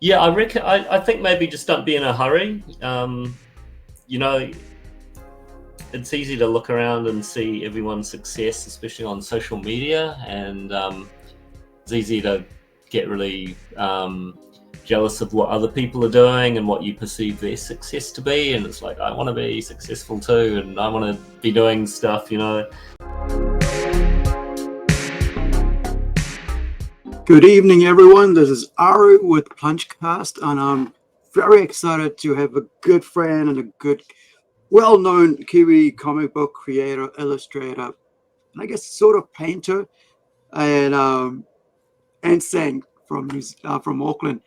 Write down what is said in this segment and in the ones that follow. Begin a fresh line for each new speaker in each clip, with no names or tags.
Yeah, I reckon. I think maybe just don't be in a hurry. You know, it's easy to look around and see everyone's success, especially on social media, and it's easy to get really jealous of what other people are doing and what you perceive their success to be. And it's like, I want to be successful too, and I want to be doing stuff,
Good evening, everyone. This is Aru with PLUNGEcast, and I'm very excited to have a good friend and a good, well-known Kiwi comic book creator, illustrator, and I guess sort of painter, and Sang from Auckland.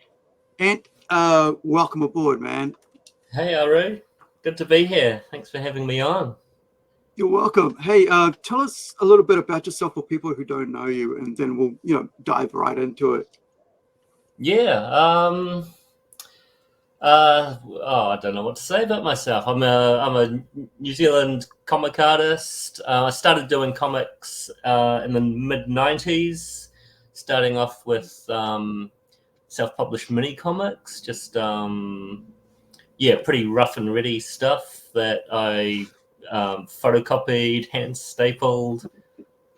And welcome aboard, man.
Hey, Aru, good to be here. Thanks for having me on.
You're welcome. Hey, tell us a little bit about yourself for people who don't know you, and then we'll dive right into it.
Yeah. I don't know what to say about myself. I'm a New Zealand comic artist. I started doing comics in the mid-90s, starting off with self-published mini comics, just pretty rough and ready stuff that I photocopied, hand stapled,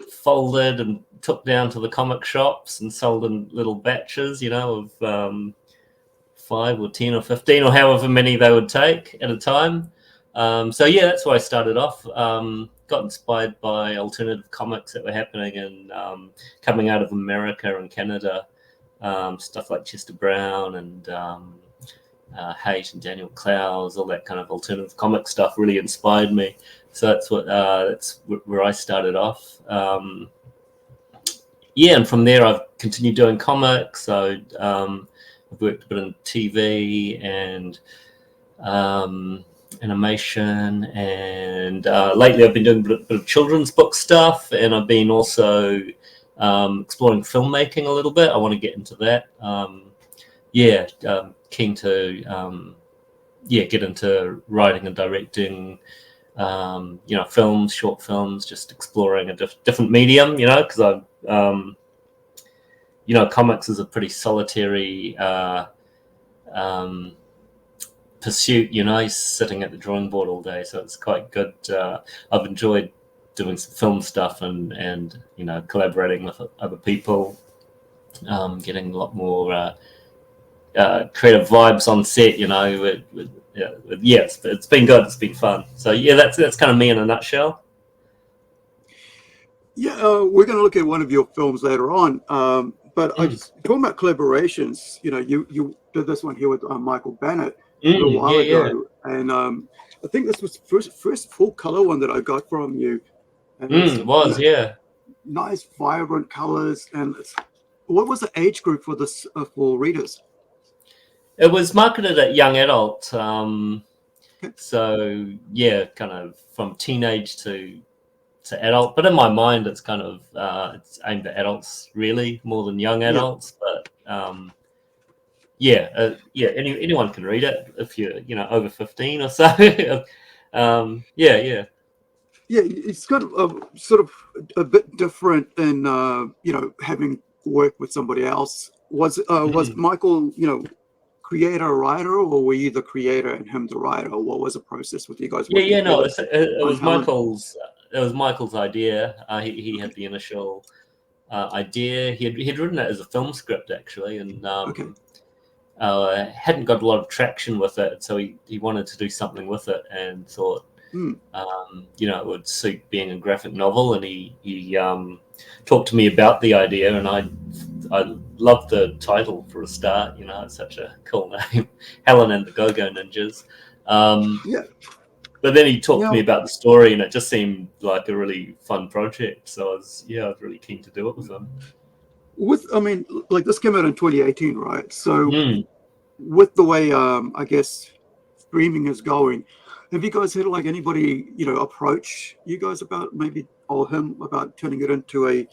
folded, and took down to the comic shops and sold in little batches, of 5 or 10 or 15 or however many they would take at a time. That's where I started off. Got inspired by alternative comics that were happening and coming out of America and Canada. Stuff like Chester Brown and Haight and Daniel Clowes, all that kind of alternative comic stuff really inspired me. So that's where I started off. And from there I've continued doing comics. So I've worked a bit in TV and animation, and lately I've been doing a bit of children's book stuff, and I've been also exploring filmmaking a little bit. I want to get into that. Keen to get into writing and directing, films, short films, just exploring a different medium, because comics is a pretty solitary pursuit, sitting at the drawing board all day. So it's quite good. I've enjoyed doing some film stuff and collaborating with other people, getting a lot more creative vibes on set, it's been good. It's been fun. So that's kind of me in a nutshell.
We're going to look at one of your films later on. But I just talking about collaborations. You did this one here with Michael Bennett a little while ago, and I think this was first full color one that I got from you. And
it was
nice, vibrant colors. And what was the age group for this for readers?
It was marketed at young adult. So kind of from teenage to adult, but in my mind it's kind of it's aimed at adults really more than young adults. But anyone can read it if you're over 15 or so.
It's got sort of a bit different than having worked with somebody else. Was Michael creator writer, or were you the creator and him the writer? Or what was the process with you guys?
It was Michael's. It was Michael's idea. He had the initial idea. He'd written it as a film script actually, and hadn't got a lot of traction with it. So he wanted to do something with it, and thought it would suit being a graphic novel. And he talked to me about the idea, and I loved the title for a start. It's such a cool name, Helen and the Go-Go Ninjas. But then he talked to me about the story, and it just seemed like a really fun project. So I was really keen to do it with him.
This came out in 2018, right? So with the way I guess streaming is going, have you guys had anybody approach you guys about maybe or him about turning it into a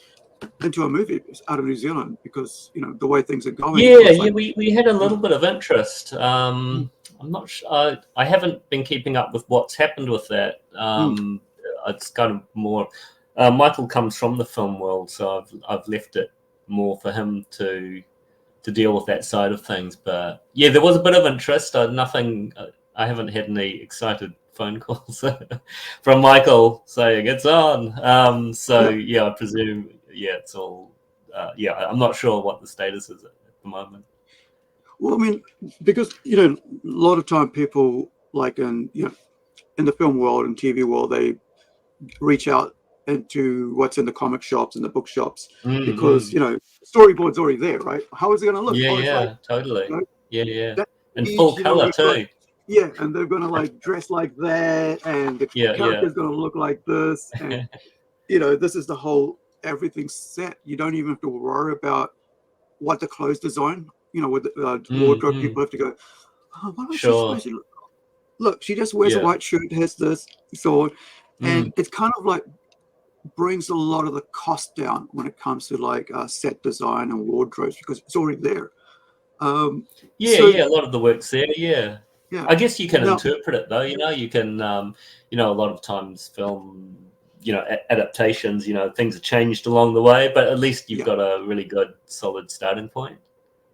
movie out of New Zealand, because the way things are going?
We had a little bit of interest. I'm not sure. I haven't been keeping up with what's happened with that. It's kind of more. Michael comes from the film world, so I've left it more for him to deal with that side of things. But yeah, there was a bit of interest. Nothing. I haven't had any excited phone calls from Michael saying it's on. So yeah, I presume it's all. Yeah, I'm not sure what the status is at the moment.
Well, I mean, because a lot of time people like in in the film world and TV world, they reach out into what's in the comic shops and the bookshops because storyboard's already there, right? How is it going to look?
Yeah,
It's like
totally. Yeah,
that
and full
each,
color too.
and they're going to like dress like that, and the character's going to look like this, and this is the whole everything's set. You don't even have to worry about what the clothes design. With the wardrobe, people have to go, oh, what is she supposed to look? She just wears a white shirt, has this sword, and it's kind of like brings a lot of the cost down when it comes to like set design and wardrobes because it's already there.
A lot of the work's there. Yeah. I guess you can interpret it though. You can a lot of times film adaptations, things have changed along the way, but at least you've got a really good solid starting point.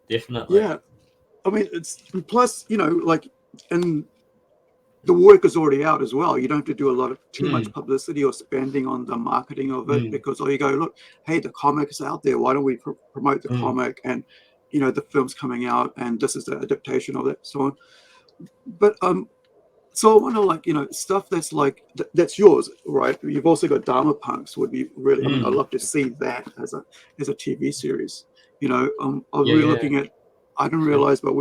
Definitely.
Yeah, I mean, it's plus like, and the work is already out as well. You don't have to do a lot of too much publicity or spending on the marketing of it because you go, look, hey, the comic is out there. Why don't we promote the comic? And the film's coming out, and this is the adaptation of it, so on. But so I want to stuff that's like that's yours, right? You've also got Dharma Punks would be really. I mean, I'd love to see that as a TV series. I was really looking at. I didn't realize, but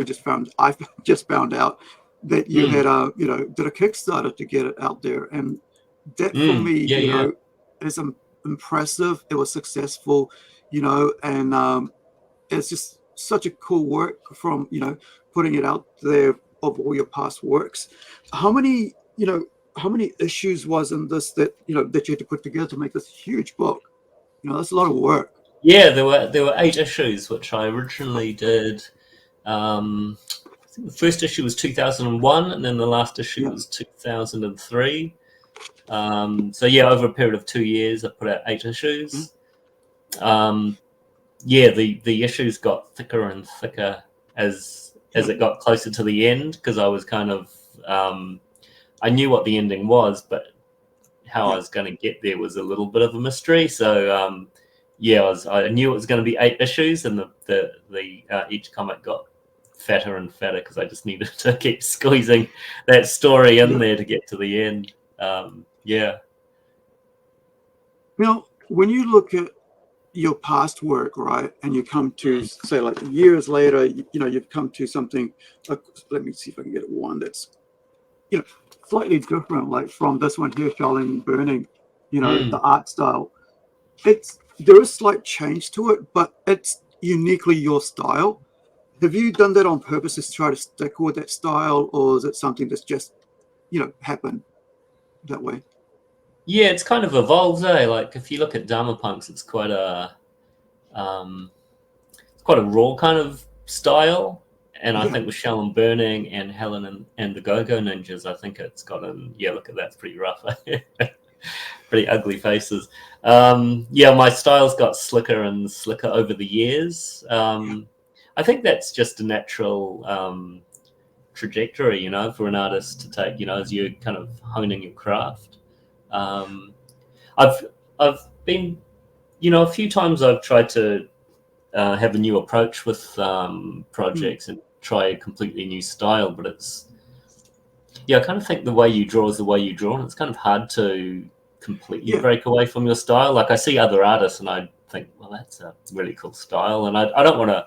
I just found out that you had did a Kickstarter to get it out there, and that for me, is impressive. It was successful, and it's just such a cool work from putting it out there of all your past works. How many issues was in this that that you had to put together to make this huge book? That's a lot of work.
Yeah, there were 8 issues, which I originally did. I think the first issue was 2001, and then the last issue was 2003. So yeah, over a period of 2 years, I put out 8 issues. The issues got thicker and thicker as it got closer to the end, because I was kind of I knew what the ending was, but how I was going to get there was a little bit of a mystery. So I knew it was going to be 8 issues, and the each comic got fatter and fatter because I just needed to keep squeezing that story in there to get to the end.
Now, when you look at your past work, right, and you come to say like years later, you've come to something. Let me see if I can get one that's slightly different, like from this one here, Charlene Burning. The art style. There is slight change to it, but it's uniquely your style. Have you done that on purpose to try to stick with that style, or is it something that's just happened that way?
Yeah, it's kind of evolved, eh? Like if you look at Dharma Punks, it's quite a raw kind of style. And I think with Shell and Burning and Helen and the Go-Go Ninjas, I think it's gotten, look at that, it's pretty rough. Pretty ugly faces. My style's got slicker and slicker over the years. I think that's just a natural trajectory, for an artist to take, as you're kind of honing your craft. I've been, a few times I've tried to have a new approach with projects and try a completely new style, but it's I kind of think the way you draw is the way you draw, and it's kind of hard to completely break away from your style. Like I see other artists and I think, well, that's a really cool style, and I don't want to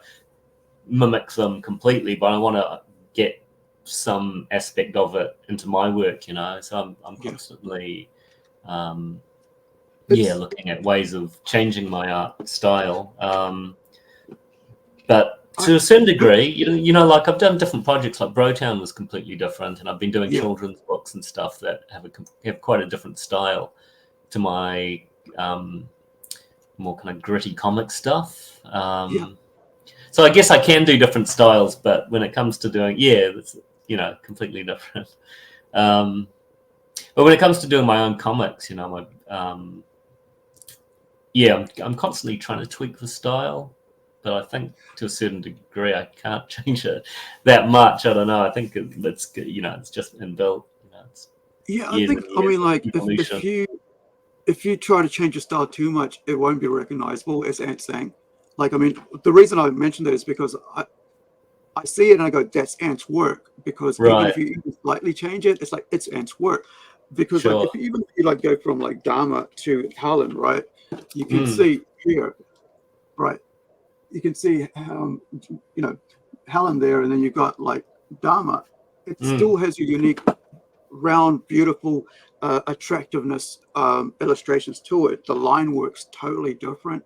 mimic them completely, but I want to get some aspect of it into my work, so I'm constantly looking at ways of changing my art style, but to a certain degree, like I've done different projects. Like Brotown was completely different, and I've been doing children's books and stuff that have quite a different style to my more kind of gritty comic stuff. So I guess I can do different styles, but when it comes to doing, it's completely different. But when it comes to doing my own comics, I'm constantly trying to tweak the style. but I think to a certain degree I can't change it that much. I don't know. I think it's it's just inbuilt. It's
Yeah, I
years
think,
and
I
years
mean,
of
like,
evolution.
if you try to change your style too much, it won't be recognizable, as Ant's saying. Like, I mean, the reason I mentioned that is because I see it and I go, that's Ant's work. Because even
Right.
if you even slightly change it, it's like, it's Ant's work. Because like,
Sure.
even if you like go from like Dharma to Helen, right? You can
Mm.
see here, right? You can see, Helen there, and then you've got like Dharma. It still has a unique, round, beautiful attractiveness illustrations to it. The line work's totally different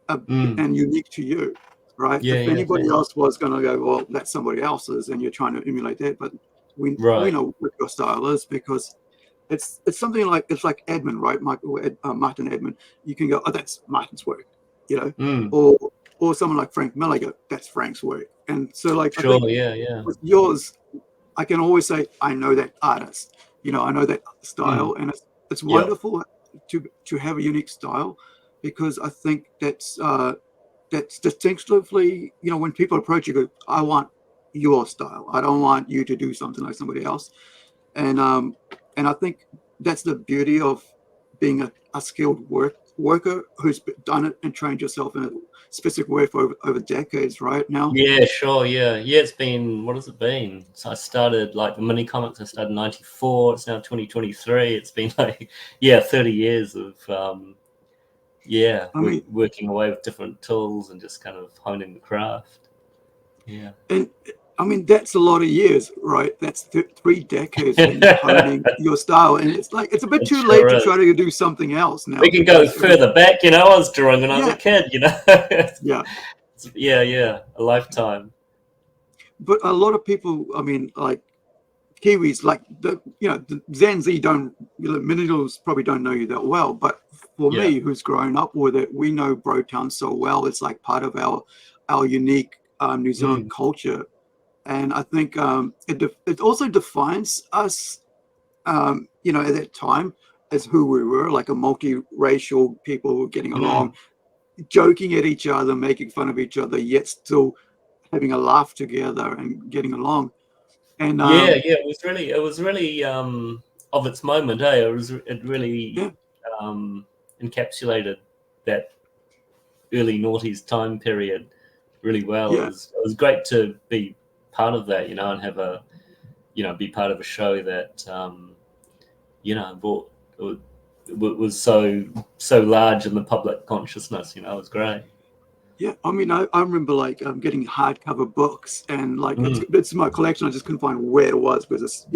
and unique to you, right?
Yeah,
If
yeah,
anybody
totally.
else was going to go, well, that's somebody else's, and you're trying to emulate that, but we
Right.
know what your style is because it's something like, it's like Edmund, right? Martin Edmund. You can go, oh, that's Martin's work, or someone like Frank Miller, go, that's Frank's work. And so, like, I
Sure.
think
Yeah, yeah.
with yours, I can always say, I know that artist, I know that style, and it's
Yep.
wonderful to have a unique style, because I think that's distinctively, when people approach you, go, I want your style. I don't want you to do something like somebody else. And I think that's the beauty of being a skilled worker who's done it and trained yourself in a specific way for over decades, right now.
Yeah, sure, yeah. Yeah, it's been, what has it been? So I started, like, the mini comics, I started in 94, it's now 2023. It's been, like, 30 years of,
I mean,
working away with different tools and just kind of honing the craft. Yeah.
and I mean, that's a lot of years, right? That's 3 decades that you're honing your style. And it's like, it's a bit
It
too late
sure
to
is.
try to do something else now,
We can go
because, I mean,
further back, I was drawing when I was a
yeah,
kid,
yeah.
Yeah, a lifetime.
But a lot of people, I mean, like Kiwis, like the Gen Z don't, millennials probably don't know you that well. But for
Yeah.
me, who's grown up with it, we know Brotown so well. It's like part of our unique New Zealand culture. And I think it also defines us, at that time, as who we were, like a multiracial people getting along, joking at each other, making fun of each other, yet still having a laugh together and getting along. And
Yeah, it was really of its moment, eh? It really
yeah,
encapsulated that early noughties time period really well.
yeah,
It was great to be part of that, and have be part of a show that brought was so large in the public consciousness. It was great.
yeah. I mean, I remember like getting hardcover books, and like it's in my collection. I just couldn't find where it was because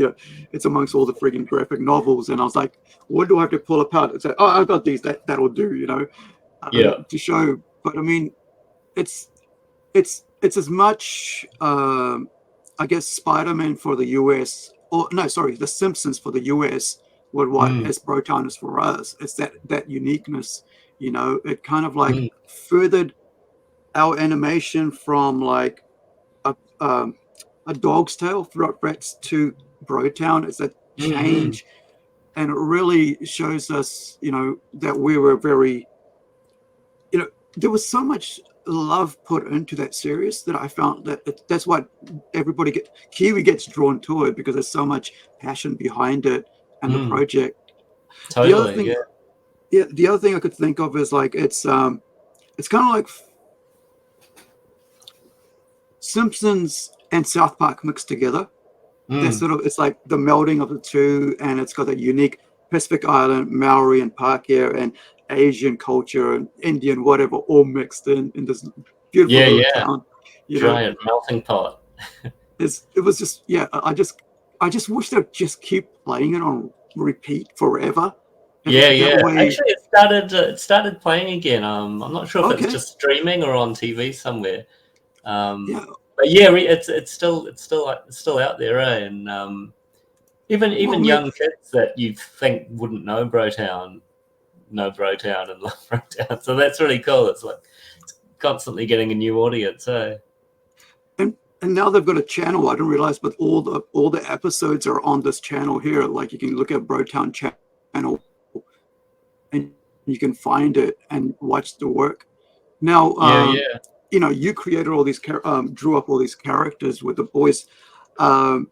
it's amongst all the frigging graphic novels, and I was like, what do I have to pull apart? It's like, oh, I've got these. That'll do,
Yeah.
to show. But I mean, it's it's as much I guess Spider-Man for the US, or no, sorry, The Simpsons for the US, what as Brotown is for us. It's that uniqueness, it kind of like furthered our animation from like a Dog's Tale threats to Brotown. It's that change, and it really shows us, that we were very, there was so much love put into that series that I found that's what Kiwi gets drawn to it, because there's so much passion behind it and the project. The other
Totally.
thing,
Yeah.
yeah, the other thing I could think of is like it's kind of like Simpsons and South Park mixed together. It's like the melding of the two, and it's got a unique Pacific Island, Maori and Pākehā and Asian culture and Indian whatever, all mixed in this beautiful
Yeah.
little
Yeah.
town.
Giant melting pot.
It was just, yeah. I just wish they'd just keep playing it on repeat forever, and
Yeah,
that
yeah.
way.
Actually, it started playing again. I'm not sure if it's
Okay,
just streaming or on TV somewhere.
yeah.
But yeah, it's still out there, eh? And
Well,
even young kids that you think wouldn't know Brotown and love Brotown. So that's really cool. It's like it's constantly getting a new audience, eh?
and now they've got a channel. I didn't realize, but all the episodes are on this channel here. Like you can look at Brotown channel, and you can find it and watch the work. Now,
Yeah, yeah.
you know, you created all these, drew up all these characters with the boys, and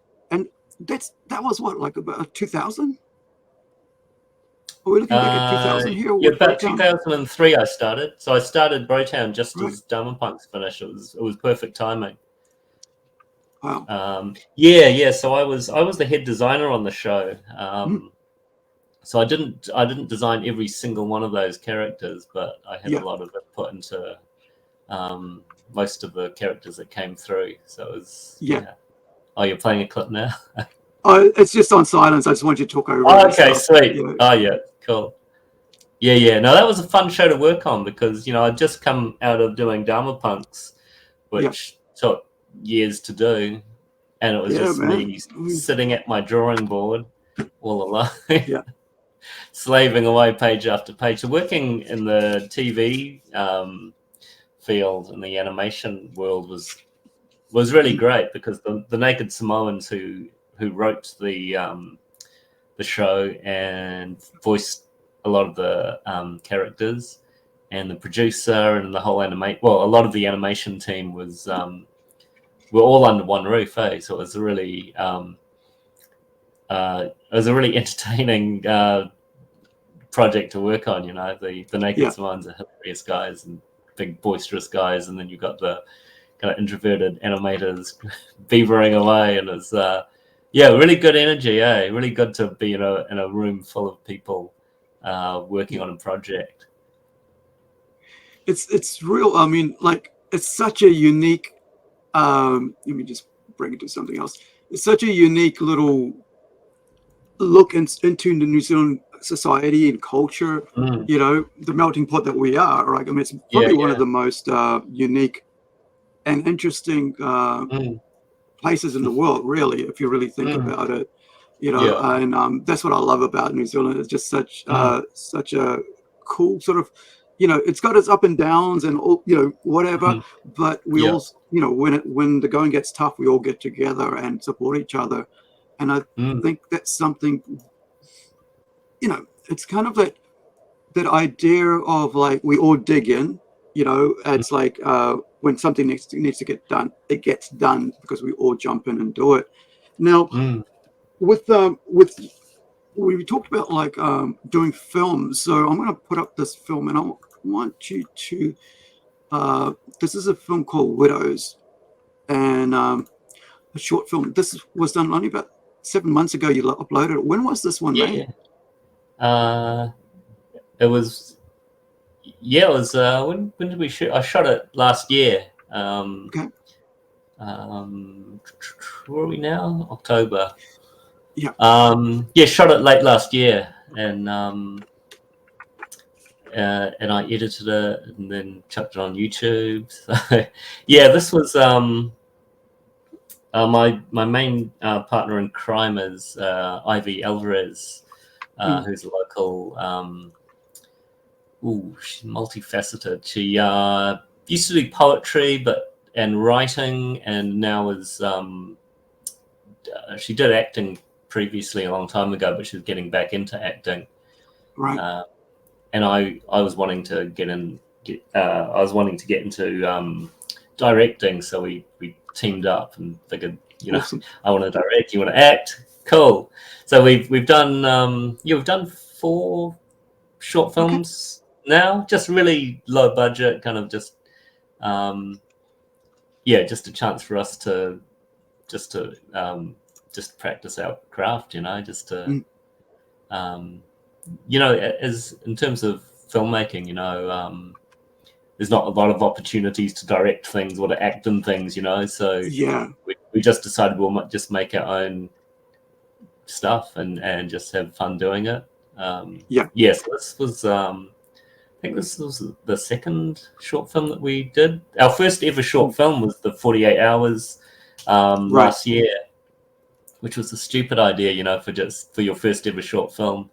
that was what, like about 2000? Are we looking back at 2000 here
Yeah,
with
about
Brotown?
2003 I started. So I started Brotown just
Right.
as Dharma Punk's finished. It was perfect timing.
Wow.
Yeah. So I was the head designer on the show.
Mm.
So I didn't design every single one of those characters, but I had a
Yeah.
lot of input into most of the characters that came through. So it was
Yeah.
Oh, you're playing a clip now?
Oh, it's just on silence. I just want you to talk over it
Oh,
and
okay,
stuff.
sweet.
You know.
Oh, yeah, cool. Yeah. No, that was a fun show to work on because, you know, I'd just come out of doing Dharma Punks,
Yeah.
which took years to do. And it was
Yeah,
just
man.
me sitting at my drawing board all alone,
Yeah.
slaving away page after page. So working in the TV field and the animation world was really great because the Naked Samoans who wrote the show and voiced a lot of the characters, and the producer and the whole a lot of the animation team was were all under one roof, so it was a really entertaining project to work on. You know, the Naked Samoans are hilarious guys and big boisterous guys, and then you've got the kind of introverted animators beavering away, and it's really good energy. Really good to be in a room full of people working on a project.
It's real. I mean, like, it's such a unique. Let me just bring it to something else. It's such a unique little look into the New Zealand society and culture. You know, the melting pot that we are. Right. I mean, it's probably one of the most unique and interesting places in the world, really, if you really think about it. You know, and that's what I love about New Zealand. It's just such a cool sort of, you know, it's got its up and downs and all, you know, whatever. But we all, you know, when the going gets tough, we all get together and support each other. And I think that's something, you know, it's kind of that idea of like we all dig in. You know, it's like when something needs to get done, it gets done because we all jump in and do it. Now, with we talked about like doing films, so I'm going to put up this film, and I want you to. This is a film called Widows, and a short film. This was done only about 7 months ago. You uploaded it. When was this one made?
It was. Yeah, it was. When did we shoot? I shot it last year.
Okay.
Where are we now? October.
Yeah.
Shot it late last year, and I edited it and then chucked it on YouTube. So, yeah, this was my main partner in crime is Ivy Alvarez, who's a local. She's multifaceted. She used to do poetry, and writing, and now is she did acting previously a long time ago, but she's getting back into acting.
Right.
And I was wanting to get into directing, so we teamed up and figured, you know, awesome. I want to direct, you want to act, cool. So we've done we've done 4 short films now, just really low budget, kind of just just a chance for us to just practice our craft, you know, just to you know, as in terms of filmmaking, you know, there's not a lot of opportunities to direct things or to act in things, you know, so we just decided we'll just make our own stuff and just have fun doing it. So this was I think this was the second short film that we did. Our first ever short film was the 48 Hours last year, which was a stupid idea, you know, for your first ever short film.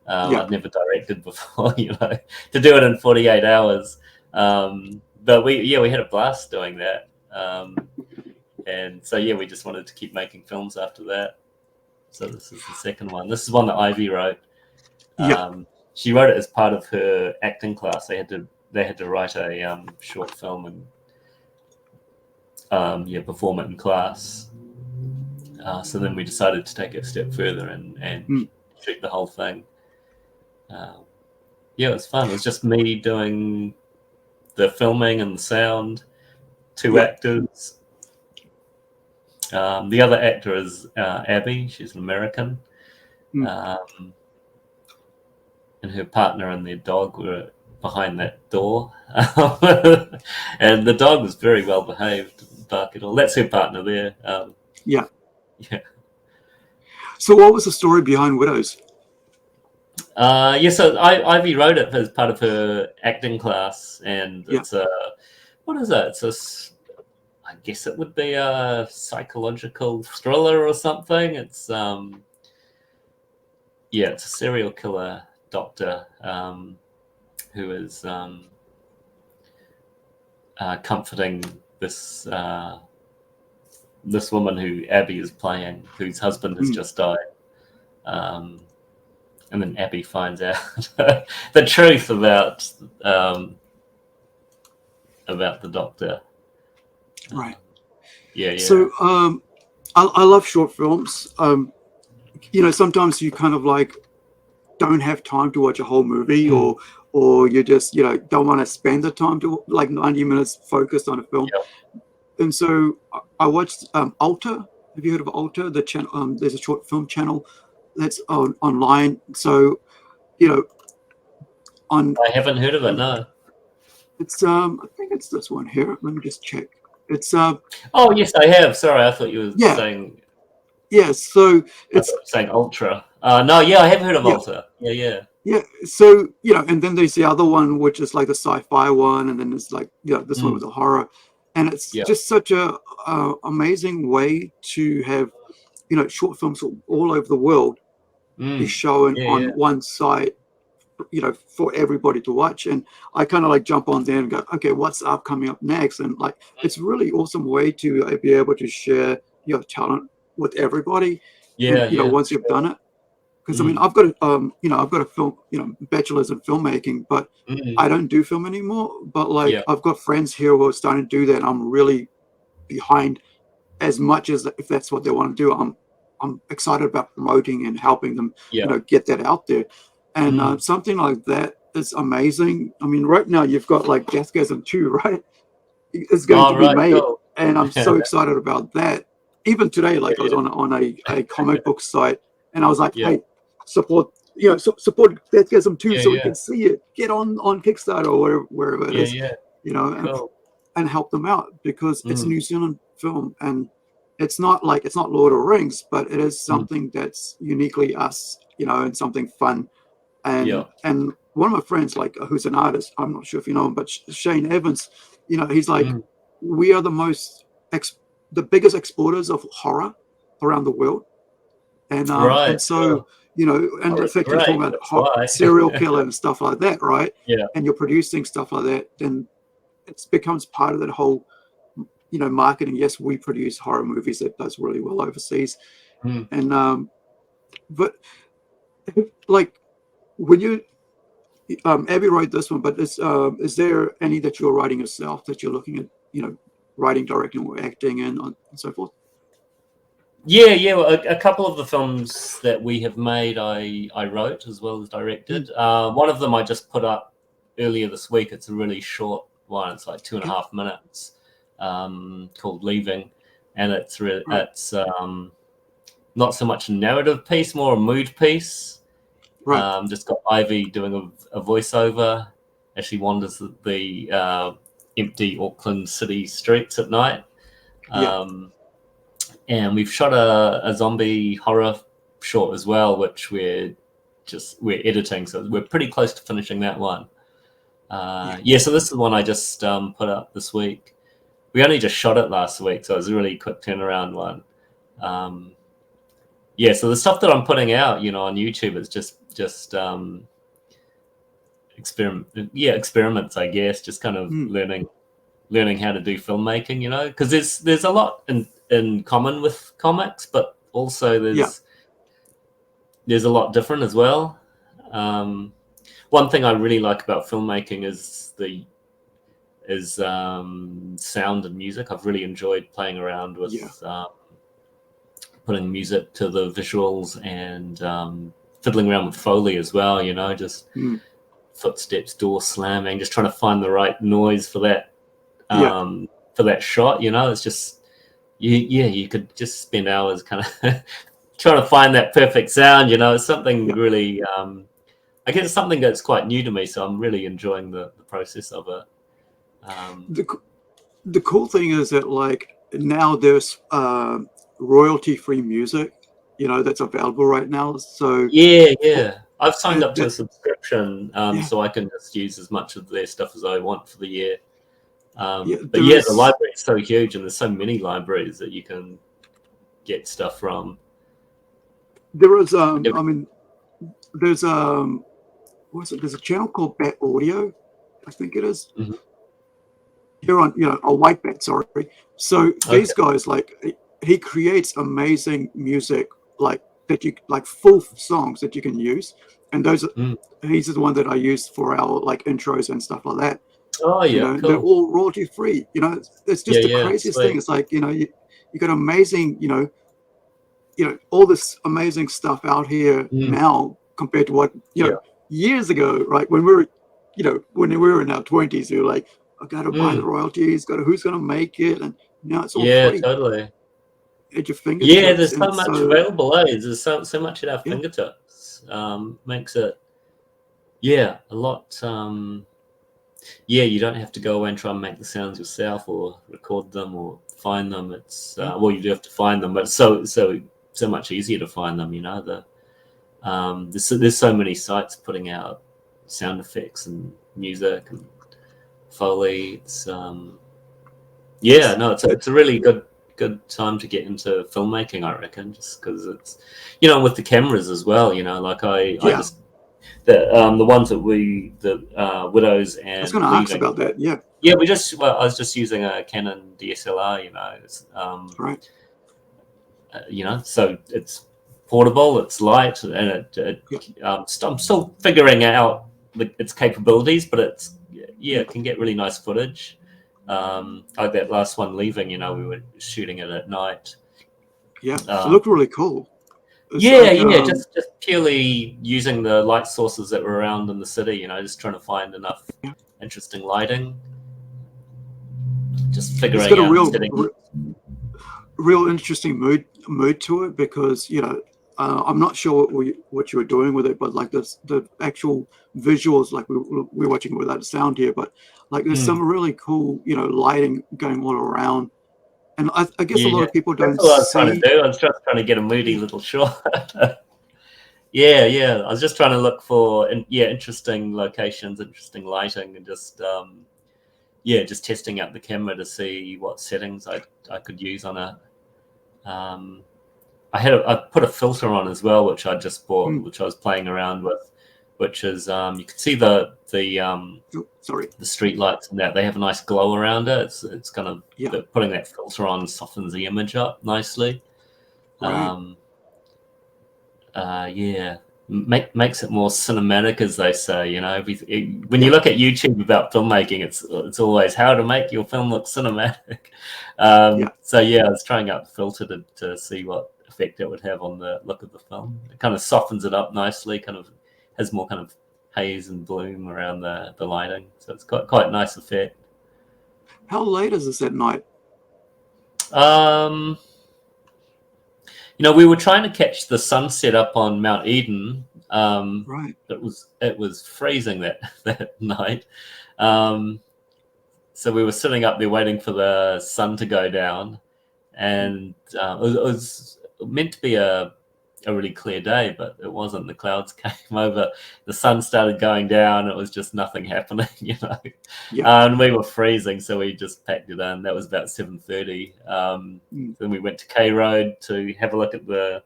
I'd never directed before, you know, to do it in 48 hours. But we had a blast doing that. And so, we just wanted to keep making films after that. So this is the second one. This is one that Ivy wrote. She wrote it as part of her acting class. They had to write a short film, and perform it in class. So then we decided to take it a step further and shoot the whole thing. Yeah, it was fun. It was just me doing the filming and the sound, two actors. The other actor is Abby. She's an American. And her partner and their dog were behind that door. And the dog was very well behaved, didn't bark at all. That's her partner there.
Yeah.
Yeah.
So what was the story behind Widows?
So Ivy wrote it as part of her acting class, and it's what is it? I guess it would be a psychological thriller or something. It's it's a serial killer doctor who is comforting this this woman who Abby is playing, whose husband has just died. And then Abby finds out the truth about the doctor.
Right.
Yeah.
So I love short films. Sometimes you kind of like don't have time to watch a whole movie, or you just don't want to spend the time to like 90 minutes focused on a film. And so I watched Alter. Have you heard of Alter? The channel. There's a short film channel that's online. So
I haven't heard of it. No.
It's I think it's this one here. Let me just check. It's
oh yes, I have. Sorry, I thought you were saying.
Yes, so it's
saying Ultra. No, yeah, I have heard of Ultra. Yeah.
So and then there's the other one, which is like the sci-fi one, and then there's like this one with the horror, and it's just such a amazing way to have short films all over the world be shown on one site, for everybody to watch. And I kind of like jump on there and go, okay, what's up coming up next? And like it's a really awesome way to be able to share your talent with everybody. Once you've done it. Because I mean, I've got a film, bachelor's in filmmaking, but I don't do film anymore. But like, I've got friends here who are starting to do that. And I'm really behind, as much as if that's what they want to do. I'm excited about promoting and helping them, get that out there. And something like that is amazing. I mean, right now you've got like Deathgasm 2, right? It's going to be made, and I'm so excited about that. Even today, like I was on a comic book site, and I was like, hey, support support Deathgasm 2 so we can see it. Get on Kickstarter or wherever it is, and help them out, because it's a New Zealand film, and it's not Lord of the Rings, but it is something that's uniquely us, and something fun. And one of my friends, like who's an artist, I'm not sure if you know him, but Shane Evans, he's like, we are the biggest exporters of horror around the world. And and so and in fact you're talking about serial killer and stuff like that, right? And you're producing stuff like that, then it becomes part of that whole marketing. Yes, we produce horror movies that does really well overseas. And but like when you Abby wrote this one, but is there any that you're writing yourself that you're looking at, writing, directing, or acting, and so forth?
Well, a couple of the films that we have made, I wrote as well as directed. One of them I just put up earlier this week. It's a really short one. It's like 2.5 minutes, called Leaving, and it's not so much a narrative piece, more a mood piece. Just got Ivy doing a voiceover as she wanders the empty Auckland city streets at night. And we've shot a zombie horror short as well, which we're editing, so we're pretty close to finishing that one. So this is the one I just put up this week. We only just shot it last week, so it was a really quick turnaround one. So the stuff that I'm putting out, on YouTube is just experiments, I guess, just kind of learning how to do filmmaking, because there's a lot in common with comics, but also there's a lot different as well. One thing I really like about filmmaking is is sound and music. I've really enjoyed playing around with putting music to the visuals and fiddling around with Foley as well, you know, just footsteps, door slamming, just trying to find the right noise for that shot, you know. It's just you could just spend hours kind of trying to find that perfect sound, you know. It's something really I guess it's something that's quite new to me, so I'm really enjoying the process of it.
The cool thing is that, like, now there's royalty-free music, you know, that's available right now. So
I've signed up to a subscription, so I can just use as much of their stuff as I want for the year. But the library is so huge, and there's so many libraries that you can get stuff from.
There is, I mean, there's there's a channel called Bat Audio, I think it is. Here on, you know, a White Bat, sorry. So these guys, like, he creates amazing music, like that you like full songs that you can use, and those he's the one that I use for our like intros and stuff like that.
Oh yeah,
you know,
cool.
They're all royalty free. You know, it's just the craziest thing. It's like, you know, you got amazing, you know, all this amazing stuff out here now compared to what, you know, years ago, right? When we were, you know, when we were in our 20s, we were like, I got to buy the royalties, who's going to make it? And now it's all free.
Totally.
At your fingertips.
Yeah, there's so much available, There's so much at our fingertips. Makes it, a lot. You don't have to go away and try and make the sounds yourself or record them or find them. It's well, you do have to find them, but it's so much easier to find them. You know, there's so many sites putting out sound effects and music and Foley. It's it's a really good time to get into filmmaking, I reckon, just because it's, you know, with the cameras as well, you know, like I just the ones that the Widows and I
was going to ask about that.
I was just using a Canon DSLR, you know. It's,
right.
You know, so it's portable, it's light, and I'm still figuring out its capabilities, but it can get really nice footage. Like that last one, Leaving, you know, we were shooting it at night.
It looked really cool.
Just purely using the light sources that were around in the city, you know, just trying to find enough interesting lighting. Just figuring out.
It's got a real interesting mood to it, because, you know, I'm not sure what you were doing with it, but like the actual visuals, like we're watching without sound here, but like there's some really cool, you know, lighting going all around. And I guess a lot of people don't see.
That's what I was trying to do. I was just trying to get a moody little shot. I was just trying to look for interesting locations, interesting lighting, and just just testing out the camera to see what settings I could use on it. I put a filter on as well, which I just bought, which I was playing around with, which is you can see the street lights and that they have a nice glow around it. It's kind of putting that filter on softens the image up nicely.
Right.
Makes it more cinematic, as they say. You know, when you look at YouTube about filmmaking, it's always how to make your film look cinematic. So I was trying out the filter to see what effect it would have on the look of the film. It kind of softens it up nicely, kind of has more kind of haze and bloom around the lighting, so it's quite a nice effect.
How late is this at night?
You know, we were trying to catch the sunset up on Mount Eden.
Right.
It was freezing that night. So we were sitting up there waiting for the sun to go down, and it was meant to be a really clear day, but it wasn't. The clouds came over, the sun started going down, it was just nothing happening, you know. And we were freezing, so we just packed it in. That was about 7:30. Then we went to K Road to have a look at the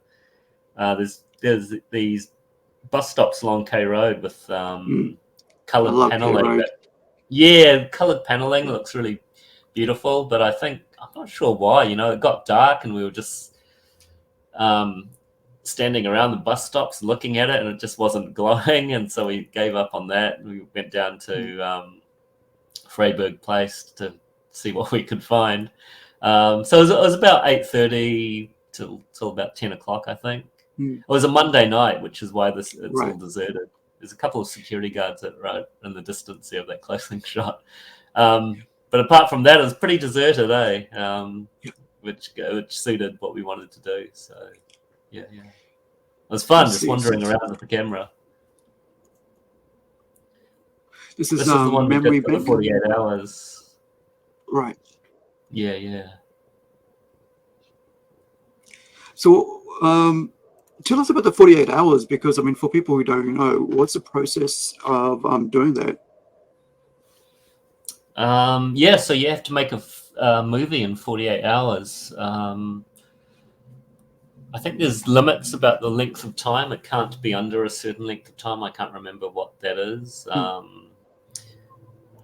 there's these bus stops along K Road with colored paneling. Colored paneling looks really beautiful, but I'm not sure why, you know, it got dark and we were just standing around the bus stops looking at it, and it just wasn't glowing, and so we gave up on that. We went down to Freiburg Place to see what we could find. So it was about 8:30 till about 10 o'clock, I think. It was a Monday night, which is why it's all deserted. There's a couple of security guards that right in the distance there of that closing shot. But apart from that, it was pretty deserted, which suited what we wanted to do. So, yeah. It was fun just wandering around with the camera.
This is
the one we did for the 48 hours.
Right.
Yeah.
So, tell us about the 48 hours, because, I mean, for people who don't know, what's the process of doing that?
So you have to make a movie in 48 hours. I think there's limits about the length of time. It can't be under a certain length of time. I can't remember what that is.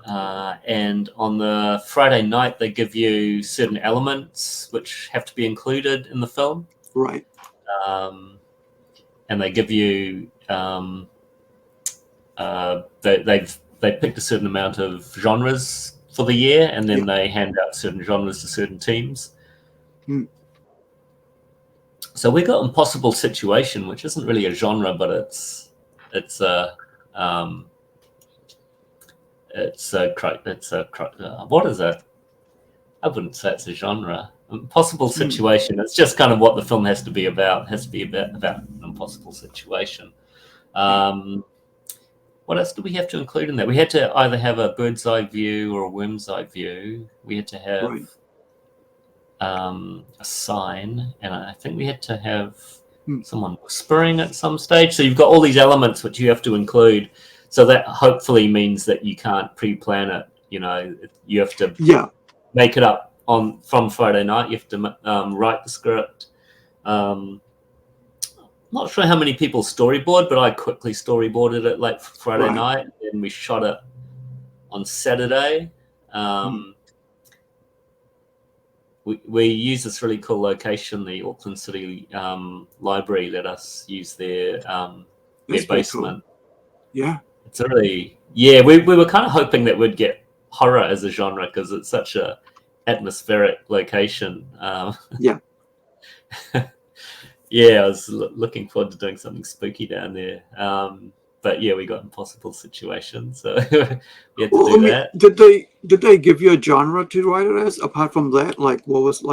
And on the Friday night, they give you certain elements which have to be included in the film.
Right.
And they give you they picked a certain amount of genres for the year, and then they hand out certain genres to certain teams. So we got Impossible Situation, which isn't really a genre, but it's a what is it? I wouldn't say it's a genre. Impossible Situation. It's just kind of what the film has to be about. It has to be about an impossible situation. What else do we have to include in that? We had to either have a bird's eye view or a worm's eye view. We had to have a sign, and I think we had to have someone whispering at some stage. So you've got all these elements which you have to include. So that hopefully means that you can't pre-plan it. You know, you have to make it up from Friday night. You have to write the script. Not sure how many people storyboard, but I quickly storyboarded it late Friday night, and we shot it on Saturday. We use this really cool location. The Auckland City Library let us use their basement.
Cool. Yeah.
It's really we were kind of hoping that we'd get horror as a genre because it's such a atmospheric location. I was looking forward to doing something spooky down there. But we got Impossible Situation, so we had to do that.
Did they give you a genre to write it as? Apart from that, like what was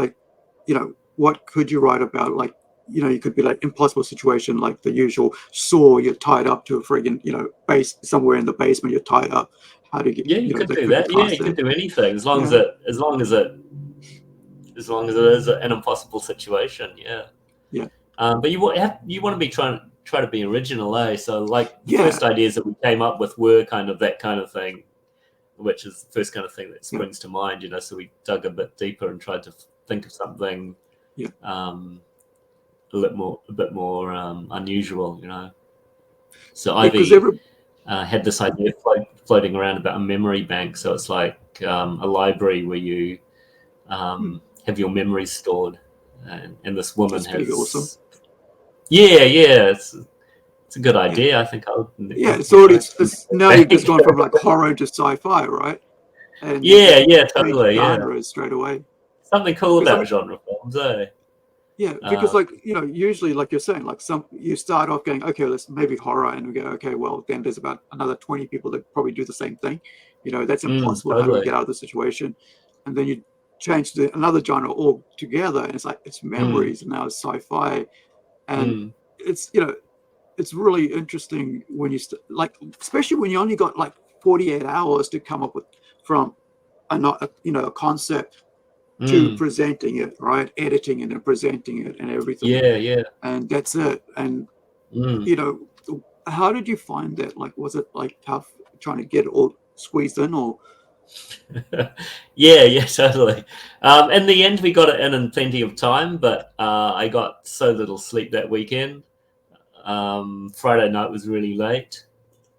what could you write about? Like, you could be like Impossible Situation, like the usual Saw. You're tied up to a friggin' base somewhere in the basement. You're tied up. How do you get?
You could do that. You could do anything as long as it is an impossible situation.
Yeah.
But you want to be try to be original, eh? So like the first ideas that we came up with were kind of that kind of thing, which is the first kind of thing that springs to mind. So we dug a bit deeper and tried to think of something a bit more unusual. So Ivy had this idea floating around about a memory bank. So it's like a library where you have your memories stored, and this woman
That's pretty awesome.
It's a good idea. I think I'll.
So now you've just gone from like horror to sci-fi, right? And
totally.
Genres straight away.
Something cool about genre films, eh?
Yeah, because usually, like you're saying, like you start off going, okay, let's maybe horror, and we go, okay, well, then there's about another 20 people that probably do the same thing. That's impossible. Totally. How do we get out of the situation? And then you change to another genre altogether, and it's like it's memories, and now it's sci-fi, and it's it's really interesting when you especially when you only got like 48 hours to come up with from a concept to presenting it, right? Editing it and presenting it and everything. And that's it. And how did you find that? Like, was it like tough trying to get it all squeezed in, or?
Totally. In the end, we got it in plenty of time, but I got so little sleep that weekend. Friday night was really late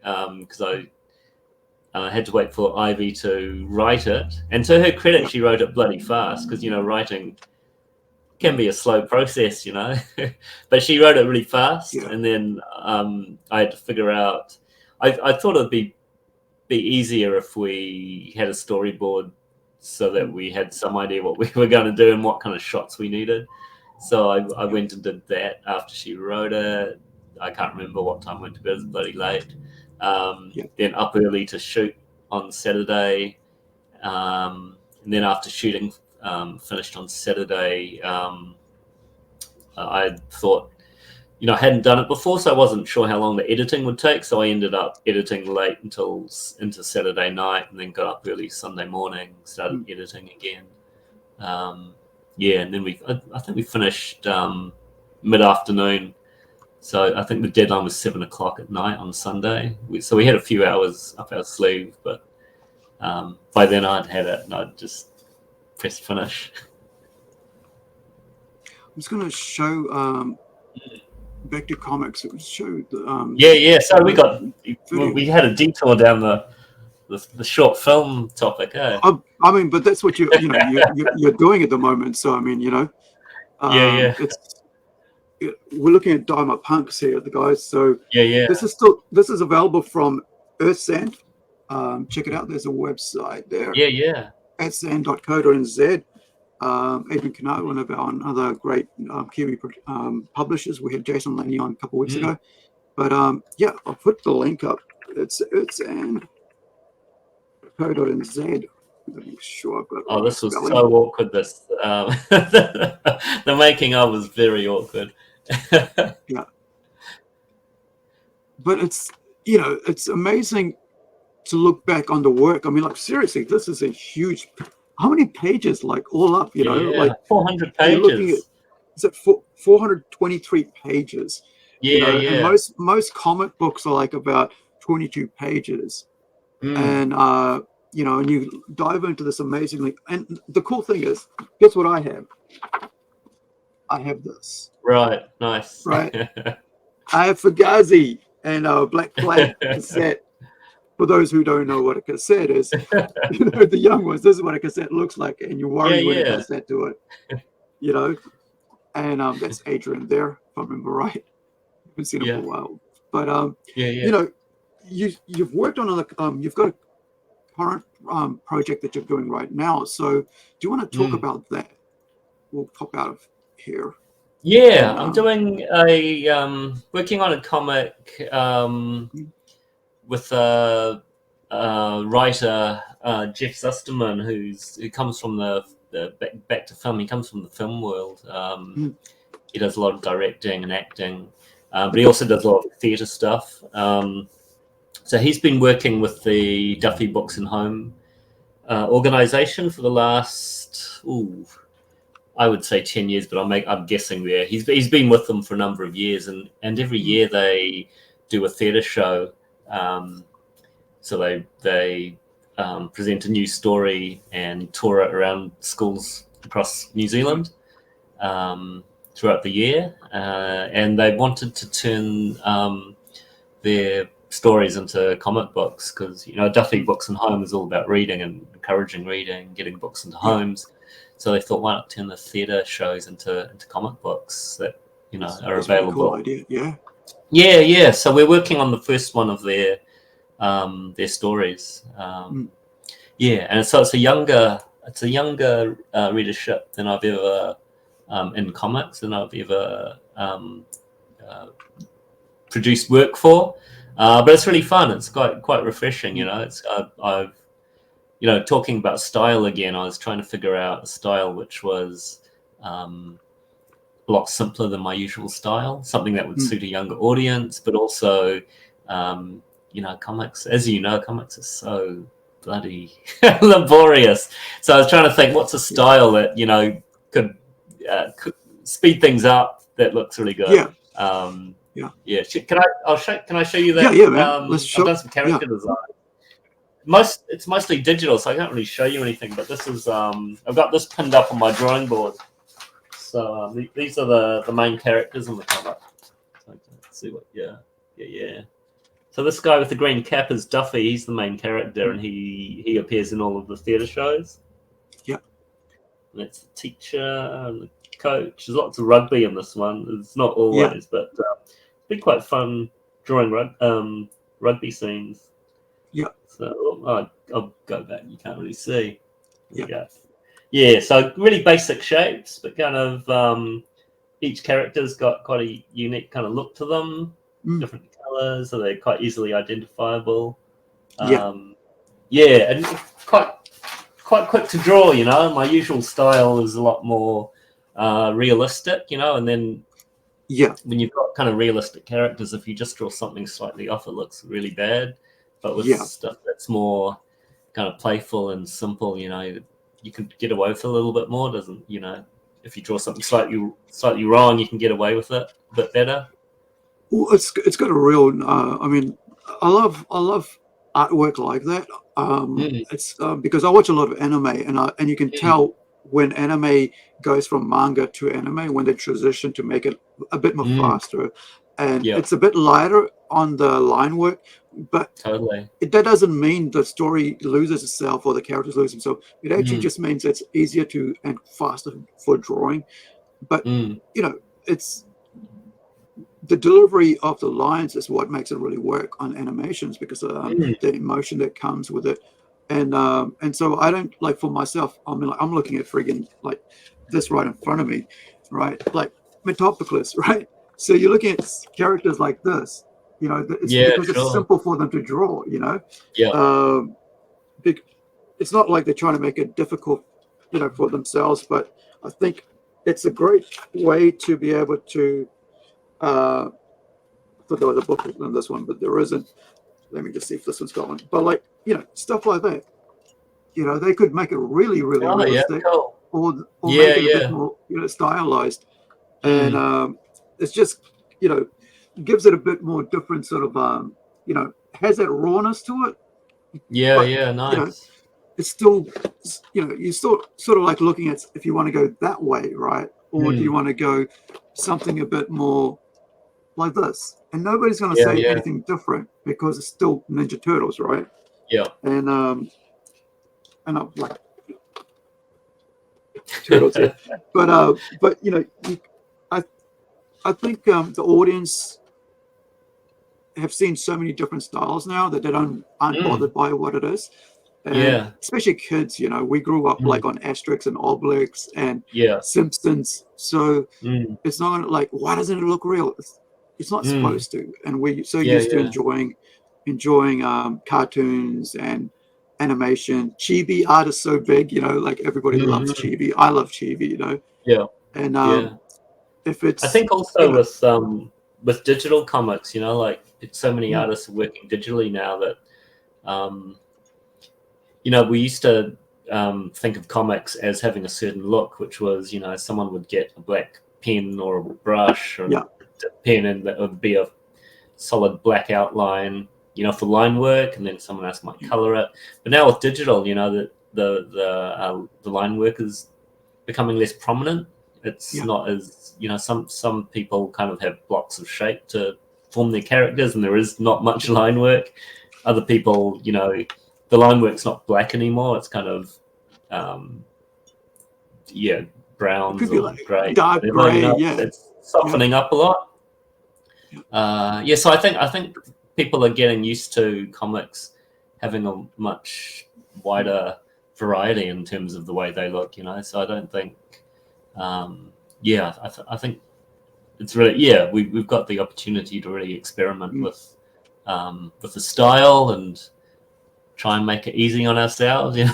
because I had to wait for Ivy to write it. And to her credit, she wrote it bloody fast because, writing can be a slow process, But she wrote it really fast. And then I had to figure out... I thought it would be be easier if we had a storyboard so that we had some idea what we were going to do and what kind of shots we needed. So I went and did that after she wrote it. I can't remember what time I went to bed. It was bloody late. Then up early to shoot on Saturday. And then after shooting finished on Saturday, I thought, I hadn't done it before, so I wasn't sure how long the editing would take. So I ended up editing late into Saturday night, and then got up early Sunday morning, started editing again. And then I think we finished mid-afternoon. So I think the deadline was 7 o'clock at night on Sunday. So we had a few hours up our sleeve, but by then I'd had it, and I'd just pressed finish.
I'm just going to show back to comics. It would show the
So we had a detour down the short film topic. I
mean, but that's what you're doing at the moment. So I mean, we're looking at Dharma Punks here, the guys. So this is available from Earthsand. Check it out. There's a website there. earthsand.co.nz. Adrian Kennard, one of our other great Kiwi publishers. We had Jason Laney on a couple of weeks ago. But I'll put the link up. It's earthsand.co.nz. Make sure I've got
this was spelling. So awkward. This the making of was very awkward.
Yeah. But it's it's amazing to look back on the work. I mean, like, seriously, this is a huge. How many pages, like, all up, like
400 pages.
Is it 423 pages? And most comic books are like about 22 pages. And, and you dive into this amazingly. And the cool thing is, guess what I have? I have this.
Right. Nice.
Right. I have Fugazi and Black Flag cassette. For those who don't know what a cassette is, the young ones, this is what a cassette looks like, and you worry when it does that to it, And that's Adrian there, if I remember right. I haven't seen him for a while, but you've worked on you've got a current project that you're doing right now. So do you want to talk about that? We'll pop out of here.
Yeah, I'm doing working on a comic. With a writer, Jeff Zusterman, who comes from the back to film. He comes from the film world. He does a lot of directing and acting, but he also does a lot of theatre stuff. So he's been working with the Duffy Books and Home organization for the last, I would say 10 years, but I'm guessing there. He's been with them for a number of years, and every year they do a theatre show. So they present a new story and tour it around schools across New Zealand throughout the year, and they wanted to turn their stories into comic books because Duffy Books and Home is all about reading and encouraging reading, getting books into homes. So they thought, why not turn the theatre shows into comic books that are available?
Cool idea.
Yeah. So we're working on the first one of their stories. And so it's a younger readership than I've ever in comics than I've ever produced work for. But it's really fun. It's quite refreshing. It's I've talking about style again. I was trying to figure out a style which was a lot simpler than my usual style, something that would suit a younger audience, but also, comics, as comics are so bloody laborious. So I was trying to think, what's a style that, could speed things up that looks really good. Can I show you that?
Man.
I've done some character design. It's mostly digital, so I can't really show you anything, but this is, I've got this pinned up on my drawing board. So these are the main characters in the comic. So let's see what, So this guy with the green cap is Duffy. He's the main character, and he appears in all of the theatre shows.
Yeah.
And that's the teacher and the coach. There's lots of rugby in this one. It's not always, but it's been quite fun drawing rugby scenes.
Yeah.
So I'll go back. You can't really see. There we
Yeah.
go. Yeah. So really basic shapes, but kind of each character's got quite a unique kind of look to them. Different colors, so they're quite easily identifiable.
Yeah.
Yeah, and quite quick to draw. You know, my usual style is a lot more realistic. You know, and then
Yeah.
when you've got kind of realistic characters, if you just draw something slightly off, it looks really bad. But with
Yeah.
stuff that's more kind of playful and simple, you know, you can get away with it a little bit more. Doesn't, you know, if you draw something slightly wrong, you can get away with it a bit better.
Well, it's got a real. I mean, I love artwork like that. It's because I watch a lot of anime, and you can tell when anime goes from manga to anime when they transition to make it a bit more faster, and it's a bit lighter on the line work, but
totally
that doesn't mean the story loses itself or the characters lose themselves. It actually just means it's easier to and faster for drawing. But you know, it's the delivery of the lines is what makes it really work on animations because the emotion that comes with it. And so I don't like for myself. I mean, like, I'm looking at friggin' like this right in front of me, right? Like Metopiclus, right? So you're looking at characters like this, you know. It's because it's simple for them to draw, you know. It's not like they're trying to make it difficult, you know, for themselves. But I think it's a great way to be able to. I thought there was a book on this one, but there isn't. Let me just see if this one's got one. But like, you know, stuff like that. You know, they could make it really, really realistic, or make it a bit more, you know, stylized. And it's just, you know, gives it a bit more different sort of, you know, has that rawness to it. But,
nice.
You know, it's still, you know, you still sort of like looking at if you want to go that way, right? Or do you want to go something a bit more like this? And nobody's going to say anything different because it's still Ninja Turtles, right? And I'm like turtles here, but you know, I think the audience have seen so many different styles now that they aren't bothered by what it is. And especially kids, you know, we grew up like on Asterix and Obelix and Simpsons, so it's not like, why doesn't it look real? It's not supposed to, and we're so used to enjoying cartoons and animation. Chibi art is so big, you know, like everybody loves chibi. I love chibi, you know. And if it's,
I think also, you know, with digital comics, you know, like so many artists are working digitally now that you know, we used to think of comics as having a certain look, which was, you know, someone would get a black pen or a brush or a pen, and that would be a solid black outline, you know, for line work, and then someone else might color it. But now with digital, you know, the line work is becoming less prominent. It's not as, you know, some people kind of have blocks of shape to form their characters, and there is not much line work. Other people, you know, the line work's not black anymore. It's kind of browns or
like
grey,
dark
whatever,
gray,
you know, it's softening up a lot. So I think people are getting used to comics having a much wider variety in terms of the way they look, you know. So I don't think, I think it's really, we've got the opportunity to really experiment with the style and try and make it easy on ourselves, you know.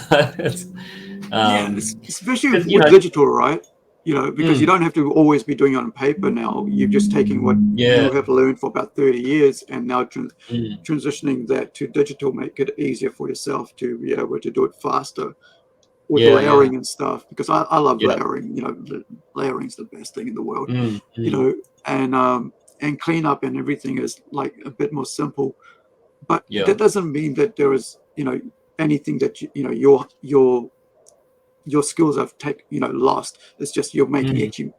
Especially with digital, right? You know, because you don't have to always be doing it on paper now. You're just taking what you have learned for about 30 years and now transitioning that to digital, make it easier for yourself to be able to do it faster with layering and stuff. Because I love layering. You know, layering's the best thing in the world. You know, and cleanup and everything is like a bit more simple. But that doesn't mean that there is, you know, anything that you know your skills have lost. It's just you're making actually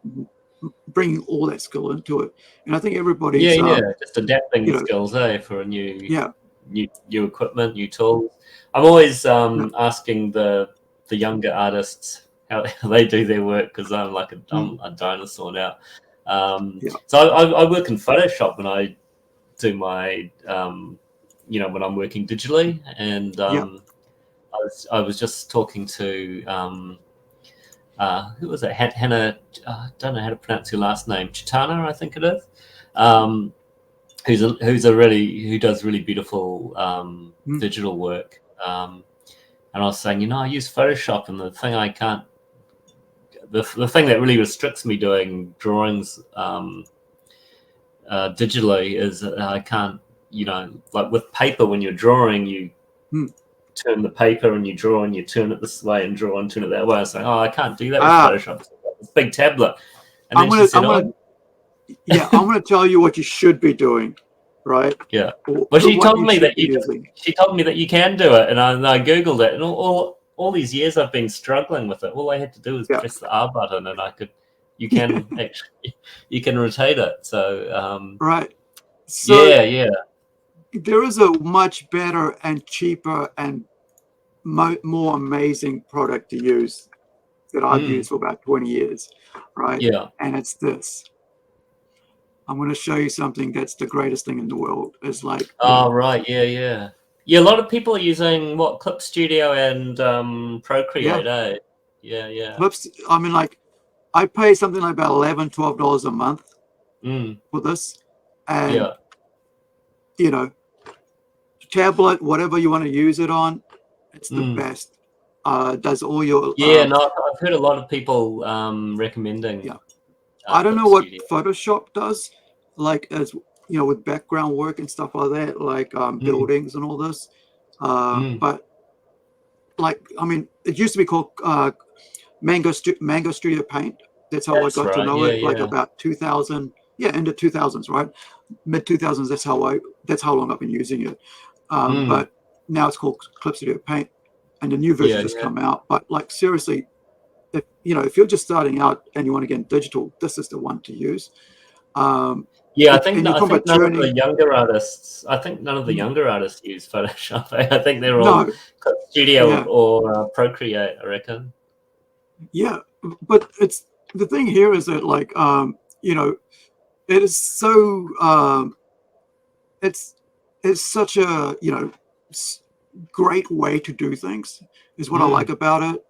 bringing all that skill into it. And I think everybody's
just adapting
you know,
skills, for a new equipment, new tools. I'm always asking the younger artists how they do their work, because I'm like I'm a dinosaur now. So I work in Photoshop when I do my you know, when I'm working digitally. And
Yeah.
I was just talking to who was it? Hannah. I don't know how to pronounce your last name. Chitana, I think it is. Who does really beautiful digital work. And I was saying, you know, I use Photoshop, and the thing I can't, the thing that really restricts me doing drawings digitally is that I can't, you know, like with paper, when you're drawing, you turn the paper and you draw, and you turn it this way and draw and turn it that way. I was like, oh, I can't do that with Photoshop. This big tablet. And then she said,
yeah, I'm gonna tell you what you should be doing, right?
Yeah.
Or
well, she told me that you can do it, and I googled it, and all these years I've been struggling with it. All I had to do was press the R button, and you can actually rotate it. So
right. So
yeah.
There is a much better and cheaper and more amazing product to use that I've used for about 20 years, right?
Yeah.
And it's this. I'm going to show you something that's the greatest thing in the world. It's like,
oh, right. Yeah. A lot of people are using Clip Studio and Procreate, eh? Yeah.
Clips, I mean, like, I pay something like about $11, $12 a month for this. And, you know, tablet, whatever you want to use it on, it's the best. Does all your...
no, I've heard a lot of people recommending...
Yeah. I don't know what Photoshop does, like, as you know, with background work and stuff like that, like buildings and all this. But like, I mean, it used to be called Manga Studio Paint. That's how I got to know it. Like about 2000, into 2000s, right? Mid 2000s. That's how long I've been using it. But now it's called Clip Studio Paint, and the new version just come out. But like, seriously, if you're just starting out and you want to get in digital, this is the one to use.
I think none of the younger artists. I think none of the younger artists use Photoshop. I think they're all Clip Studio or Procreate, I reckon.
Yeah, but the thing here is that, like, it is so it's such a great way to do things. Is what I like about it.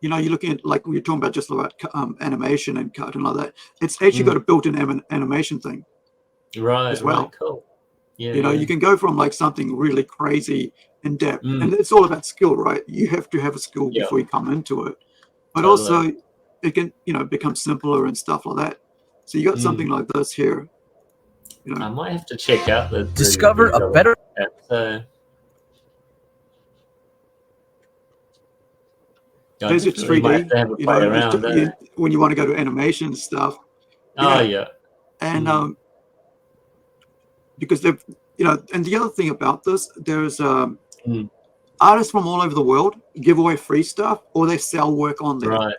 You're looking at, like, we were talking about just about animation and cut and all that. It's actually got a built-in animation thing, as well.
Right, cool. Yeah,
you can go from like something really crazy in depth, and it's all about skill, right? You have to have a skill before you come into it, but also it can become simpler and stuff like that. So you got something like this here.
I might have to check out the
discover a better.
There's your 3D. When you want to go to animation stuff. And because they've, and the other thing about this, there's artists from all over the world give away free stuff, or they sell work on there.
Right.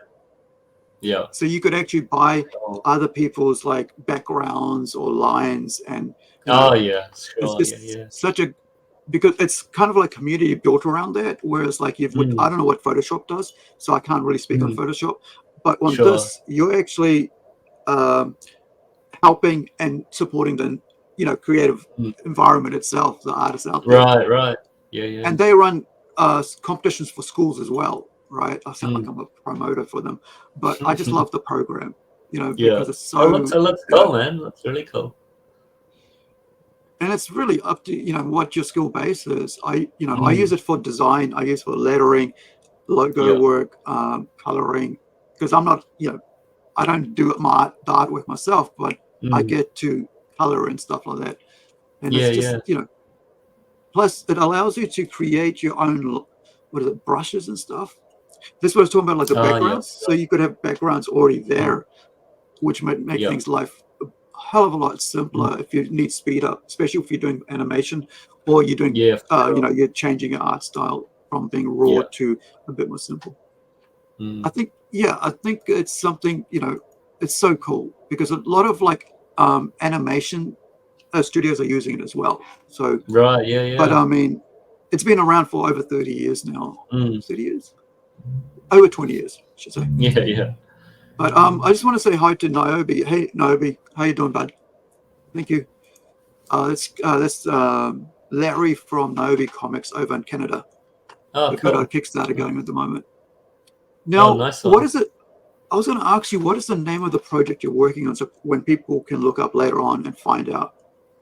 Yeah.
So you could actually buy other people's like backgrounds or lines, and it's such a, because it's kind of like community built around that. Whereas like I don't know what Photoshop does, so I can't really speak on Photoshop. But on this, you're actually helping and supporting the creative environment itself, the artists out there.
Right. Yeah.
And they run competitions for schools as well, right? I sound like I'm a promoter for them, but I just love the program, because it's so.
It looks cool, man. That's really cool.
And it's really up to what your skill base is. I use it for design. I use it for lettering, logo work, coloring, because I'm not I don't do the artwork myself, but I get to color and stuff like that. And it's just plus it allows you to create your own brushes and stuff. This is what I was talking about, like the backgrounds. So you could have backgrounds already there, which might make things life hell of a lot simpler if you need speed up, especially if you're doing animation or you're doing you're changing your art style from being raw to a bit more simple. I think it's something, it's so cool because a lot of like animation studios are using it as well. So but I mean, it's been around for over 30 years now. 30 years, over 20 years, I should say.
Yeah.
But I just want to say hi to Niobe. Hey, Niobe, how you doing, bud? Thank you. Let's Larry from Novi Comics over in Canada.
Oh,
They've
cool.
got a Kickstarter going at the moment.
Oh,
Now,
nice
what
one.
is it? I was going to ask you, what is the name of the project you're working on, so when people can look up later on and find out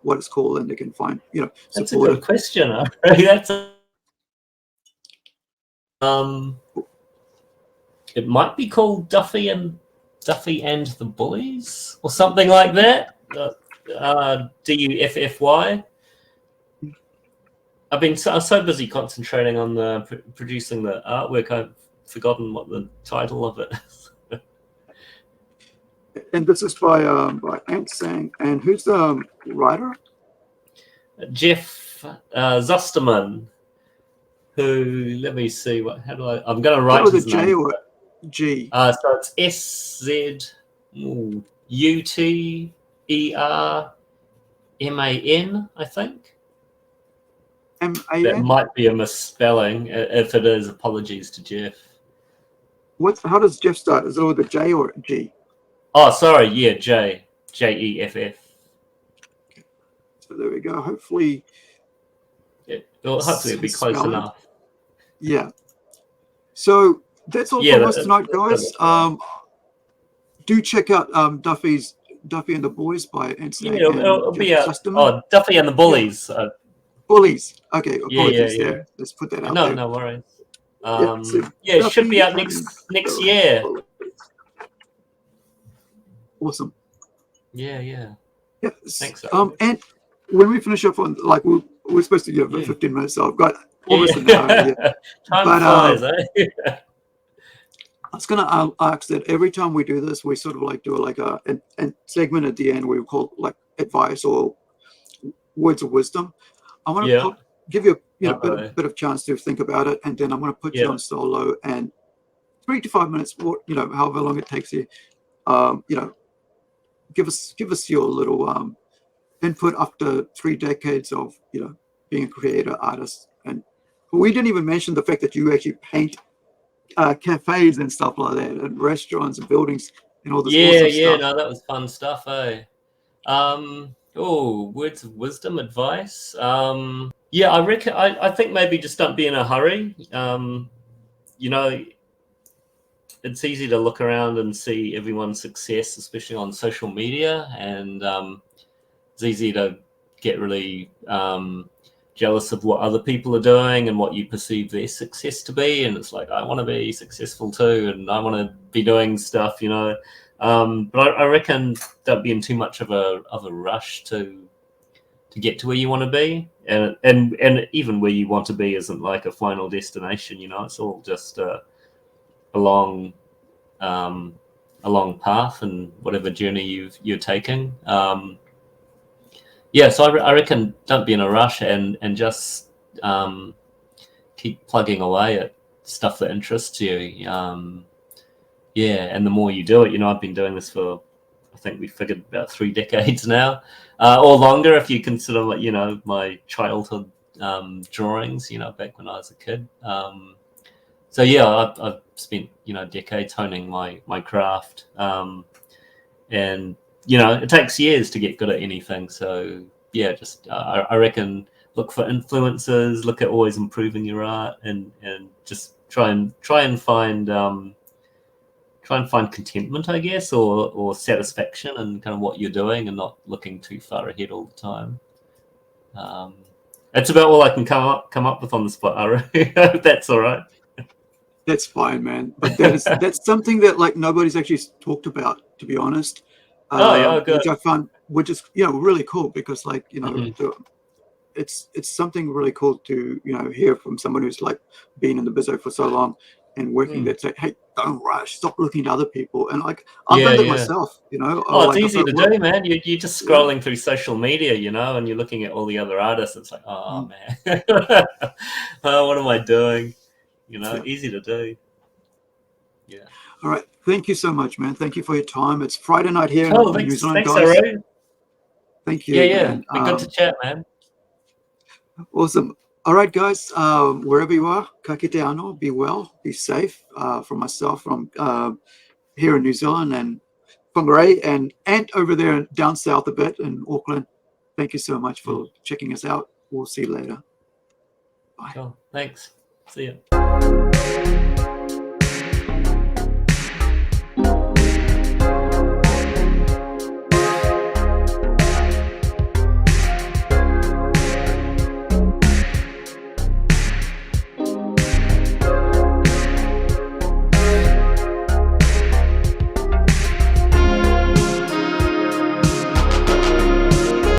what it's called, and they can find, you know,
That's a
support
good
it.
question. That's it might be called Duffy and the Bullies or something like that. DUFFY. I've been so busy concentrating on the producing the artwork, I've forgotten what the title of it is.
And this is by Ant Sang. And who's the writer?
Jeff Zusterman, who, let me see, how do I'm going to write
With a
his
J
name.
or G?
So it's SZUTERMAN, I think.
M-A-N?
That might be a misspelling. If it is, apologies to Jeff.
How does Jeff start? Is it with a J or a G?
Oh, sorry. Yeah, Jeff.
So there we go. Hopefully,
hopefully it'll be close enough.
Yeah. So that's all from us tonight, guys. Do check out Duffy and the Boys by Ant Sang and
it'll be
Jeff Zusterman.
Oh, Duffy and the Bullies.
Yeah. Bullies. Okay, apologies
Yeah.
there. Let's put that out there.
No worries.
So
it should be out next year.
Awesome.
Yeah. Thanks.
And when we finish up on, like, we're supposed to give 15 minutes, so I've got almost an hour here.
Time flies, eh?
I was going to ask that every time we do this, we sort of like do like a segment at the end where we call like advice or words of wisdom. I want to give you a bit of chance to think about it, and then I'm going to put you on solo, and 3 to 5 minutes, however long it takes you, give us your little input after 3 decades of being a creator artist. And we didn't even mention the fact that you actually paint cafes and stuff like that, and restaurants and buildings and all this awesome stuff.
No, that was fun stuff, eh? Words of wisdom, advice. I reckon I think maybe just don't be in a hurry. It's easy to look around and see everyone's success, especially on social media, and it's easy to get really jealous of what other people are doing and what you perceive their success to be. And it's like, I want to be successful too, and I want to be doing stuff, But I reckon don't be in too much of a rush to get to where you want to be, and even where you want to be isn't like a final destination. It's all just a long path and whatever journey you're taking. So I reckon don't be in a rush and just keep plugging away at stuff that interests you. And the more you do it, I've been doing this for, I think we figured about 3 decades now, or longer if you consider my childhood drawings, back when I was a kid. I've spent decades honing my craft, and it takes years to get good at anything. So I reckon look for influences, look at always improving your art, and just try and find contentment, I guess, or satisfaction in kind of what you're doing, and not looking too far ahead all the time. That's about all I can come up with on the spot, Aru. If that's all right.
That's fine, man. But that's something that like nobody's actually talked about, to be honest.
Good.
Which I found, which is really cool, because like it's something really cool to hear from someone who's like been in the business for so long and working that say, hey, don't rush, stop looking at other people. And like I've done that myself,
it's easy to do, man. You're just scrolling through social media, and you're looking at all the other artists. It's like, man, what am I doing? Easy to do. Yeah.
All right. Thank you so much, man. Thank you for your time. It's Friday night here in New Zealand,
thanks,
guys.
Aru.
Thank you.
Man. Be good to chat, man.
Awesome. All right, guys. Wherever you are, ka kite anō, be well, be safe. From myself, from here in New Zealand, and from Ray and Ant over there down south a bit in Auckland. Thank you so much for checking us out. we'll see you later. Bye.
Cool. Thanks. See you.